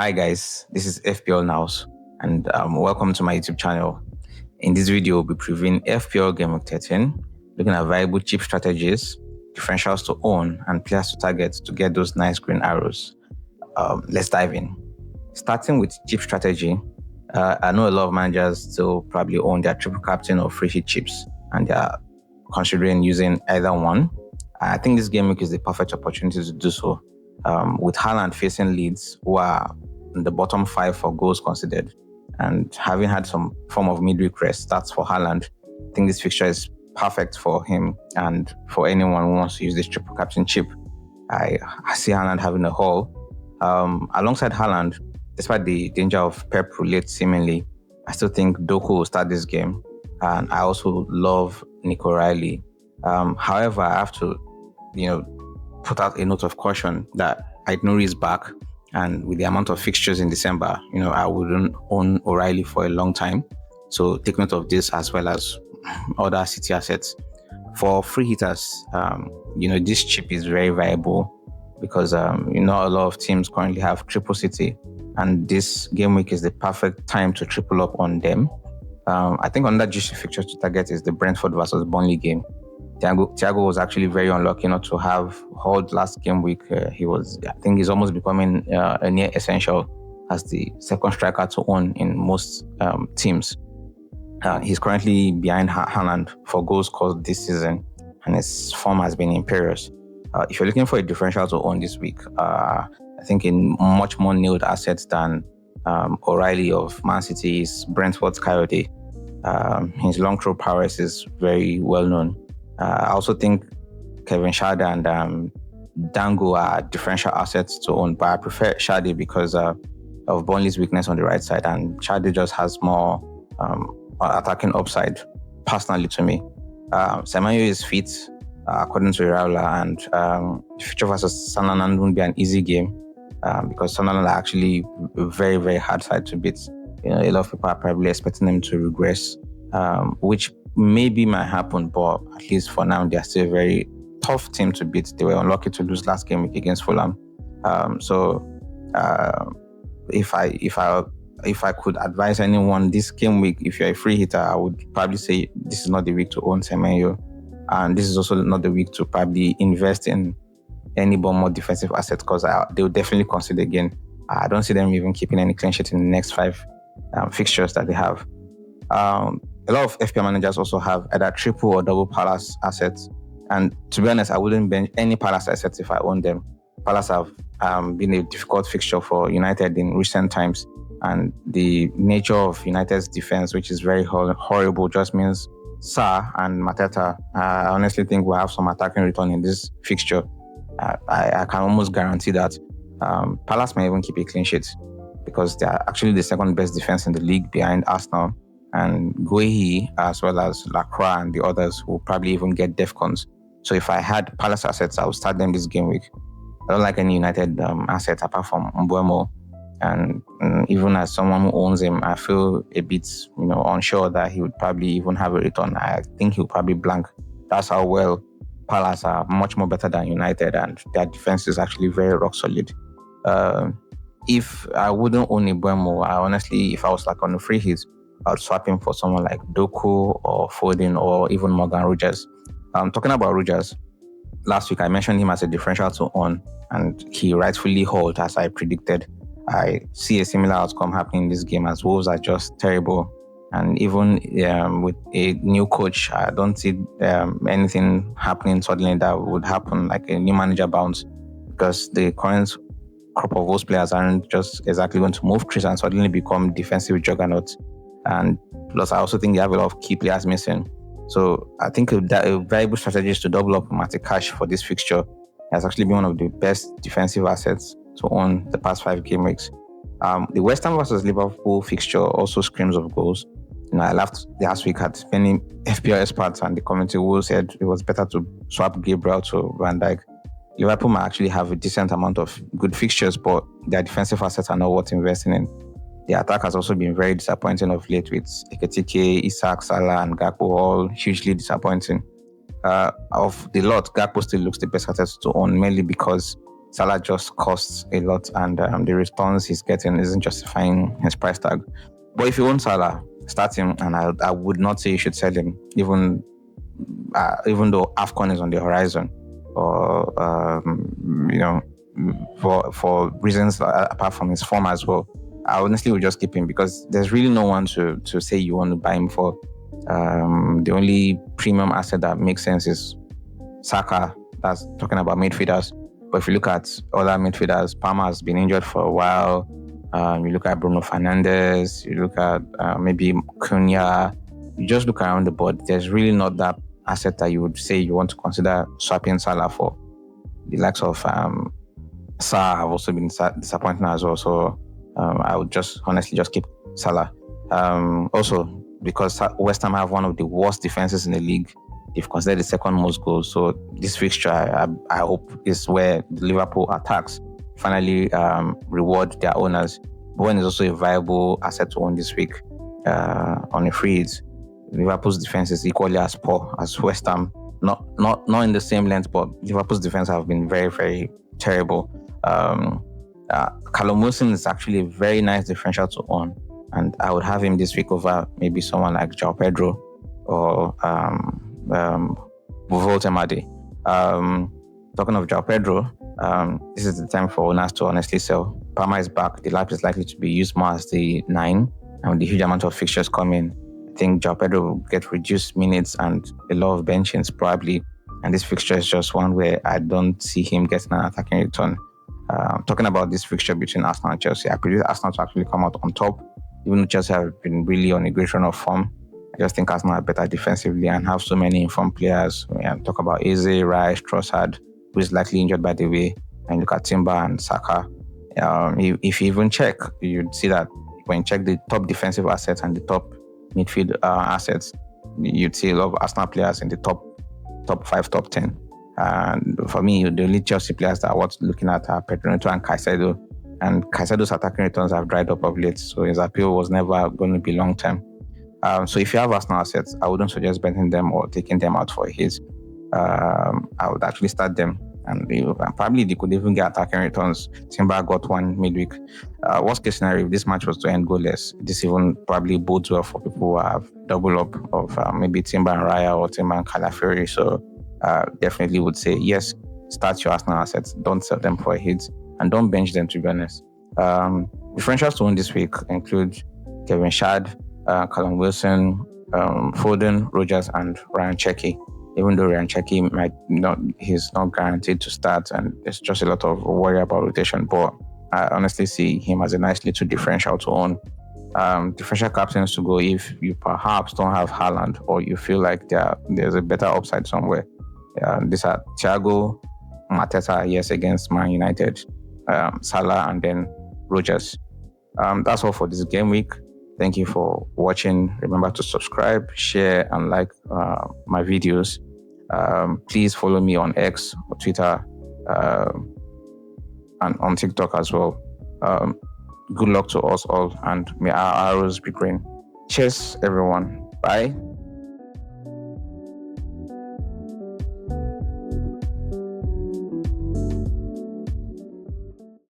Hi guys, this is FPL Nows and welcome to my YouTube channel. In this video, we'll be previewing FPL Gameweek 13, looking at viable cheap strategies, differentials to own, and players to target to get those nice green arrows. Let's dive in. Starting with cheap strategy, I know a lot of managers still probably own their triple captain or free hit chips, and they are considering using either one. I think this game week is the perfect opportunity to do so. With Haaland facing Leeds, who are in the bottom 5 for goals considered, and having had some form of midweek rest, that's for Haaland. I think this fixture is perfect for him and for anyone who wants to use this triple captain chip. I see Haaland having a haul. Alongside Haaland, despite the danger of Pep roulette seemingly, I still think Doku will start this game. And I also love Nico Riley. However, I have to, put out a note of caution that Aït-Nouri is back. And with the amount of fixtures in December, I wouldn't own O'Reilly for a long time. So take note of this as well as other City assets. For free hitters, this chip is very viable because, a lot of teams currently have triple City. And this game week is the perfect time to triple up on them. I think on that juicy fixture to target is the Brentford versus Burnley game. Thiago was actually very unlucky not to have hauled last game week. He's almost becoming a near essential as the second striker to own in most teams. He's currently behind Haaland for goals scored this season, and his form has been imperious. If you're looking for a differential to own this week, I think in much more nailed assets than O'Reilly of Man City is Brentford's Coyote. His long throw prowess is very well known. I also think Kevin Schade and Dango are differential assets to own, but I prefer Schade because of Burnley's weakness on the right side, and Schade just has more attacking upside, personally to me. Semenyo is fit, according to Iraola, and future versus Sunderland won't be an easy game because Sunderland are actually a very, very hard side to beat. A lot of people are probably expecting them to regress, which maybe might happen, but at least for now, they're still a very tough team to beat. They were unlucky to lose last game week against Fulham. If I could advise anyone this game week, if you're a free hitter, I would probably say this is not the week to own Semenyo, and this is also not the week to probably invest in any more defensive assets because they will definitely consider again. I don't see them even keeping any clean sheet in the next 5 fixtures that they have. A lot of FPL managers also have either triple or double Palace assets. And to be honest, I wouldn't bench any Palace assets if I own them. Palace have been a difficult fixture for United in recent times. And the nature of United's defense, which is very horrible, just means Sarr and Mateta, I honestly think we'll have some attacking return in this fixture. I can almost guarantee that Palace may even keep a clean sheet because they are actually the second best defense in the league behind Arsenal. And Guehi, as well as Lacroix and the others, will probably even get DEFCONs. So if I had Palace assets, I would start them this game week. I don't like any United assets apart from Mbeumo. And even as someone who owns him, I feel a bit, unsure that he would probably even have a return. I think he'll probably blank. That's how well Palace are much more better than United, and their defense is actually very rock solid. If I wouldn't own Mbeumo, if I was like on a free hit, I'll swap him for someone like Doku or Foden or even Morgan Rogers. Talking about Rogers, last week I mentioned him as a differential to own, and he rightfully hauled as I predicted. I see a similar outcome happening in this game as Wolves are just terrible. And even with a new coach, I don't see anything happening suddenly that would happen, like a new manager bounce, because the current crop of those players aren't just exactly going to move trees and suddenly become defensive juggernauts. And plus, I also think they have a lot of key players missing. So I think that a viable strategy is to double up Matty Cash for this fixture. It has actually been one of the best defensive assets to own the past 5 game weeks. The West Ham versus Liverpool fixture also screams of goals. I laughed last week at many FPL experts and the community who said it was better to swap Gabriel to Van Dijk. Liverpool might actually have a decent amount of good fixtures, but their defensive assets are not worth investing in. The attack has also been very disappointing of late with Ekitike, Isak, Salah, and Gakpo all hugely disappointing. Of the lot, Gakpo still looks the best asset to own, mainly because Salah just costs a lot, and the response he's getting isn't justifying his price tag. But if you own Salah, start him, and I would not say you should sell him, even though AFCON is on the horizon, or for reasons apart from his form as well. I honestly would just keep him because there's really no one to say you want to buy him for. The only premium asset that makes sense is Saka. That's talking about midfielders. But if you look at other midfielders, Palmer has been injured for a while. You look at Bruno Fernandes. You look at maybe Cunha. You just look around the board. There's really not that asset that you would say you want to consider swapping Salah for. The likes of Salah have also been disappointing as well. So I would just honestly just keep Salah. Also, because West Ham have one of the worst defenses in the league, they've considered the second most goals. So this fixture, I hope, is where the Liverpool attacks finally reward their owners. Bowen is also a viable asset to own this week on a free hit. Liverpool's defense is equally as poor as West Ham. Not in the same length, but Liverpool's defense have been very, very terrible. Callum Wilson is actually a very nice differential to own, and I would have him this week over maybe someone like João Pedro or Voltemade. Talking of João Pedro, this is the time for owners to honestly sell. Palmer is back. The lineup is likely to be used more as the 9, and with the huge amount of fixtures coming, I think João Pedro will get reduced minutes and a lot of benchings probably. And this fixture is just one where I don't see him getting an attacking return. Talking about this fixture between Arsenal and Chelsea, I predict Arsenal to actually come out on top, even though Chelsea have been really on a great run of form. I just think Arsenal are better defensively and have so many informed players. Talk about Eze, Rice, Trossard, who is likely injured by the way, and look at Timber and Saka. If you even check, you'd see that when you check the top defensive assets and the top midfield assets, you'd see a lot of Arsenal players in the top 5, top 10. And for me, the only Chelsea players that I was looking at are Pedro Neto and Caicedo. And Caicedo's attacking returns have dried up of late, so his appeal was never going to be long term. So if you have Arsenal assets, I wouldn't suggest betting them or taking them out for his. I would actually start them, and probably they could even get attacking returns. Timber got one midweek. Worst case scenario, if this match was to end goalless, this even probably bodes well for people who have double up of maybe Timber and Raya or Timber and Calafiori. So definitely would say yes, start your Arsenal assets, don't sell them for a hit, and don't bench them, to be honest. Differentials to win this week include Kevin Shad, Callum Wilson, Foden, Rogers, and Ryan Cherki. Even though Ryan Cherki he's not guaranteed to start, and there's just a lot of worry about rotation. But I honestly see him as a nice little differential to own. Differential captains to go if you perhaps don't have Haaland or you feel like there's a better upside somewhere. These are Thiago, Mateta, yes, against Man United, Salah, and then Rogers. That's all for this game week. Thank you for watching. Remember to subscribe, share, and like my videos. Please follow me on X or Twitter and on TikTok as well. Good luck to us all, and may our arrows be green. Cheers, everyone. Bye.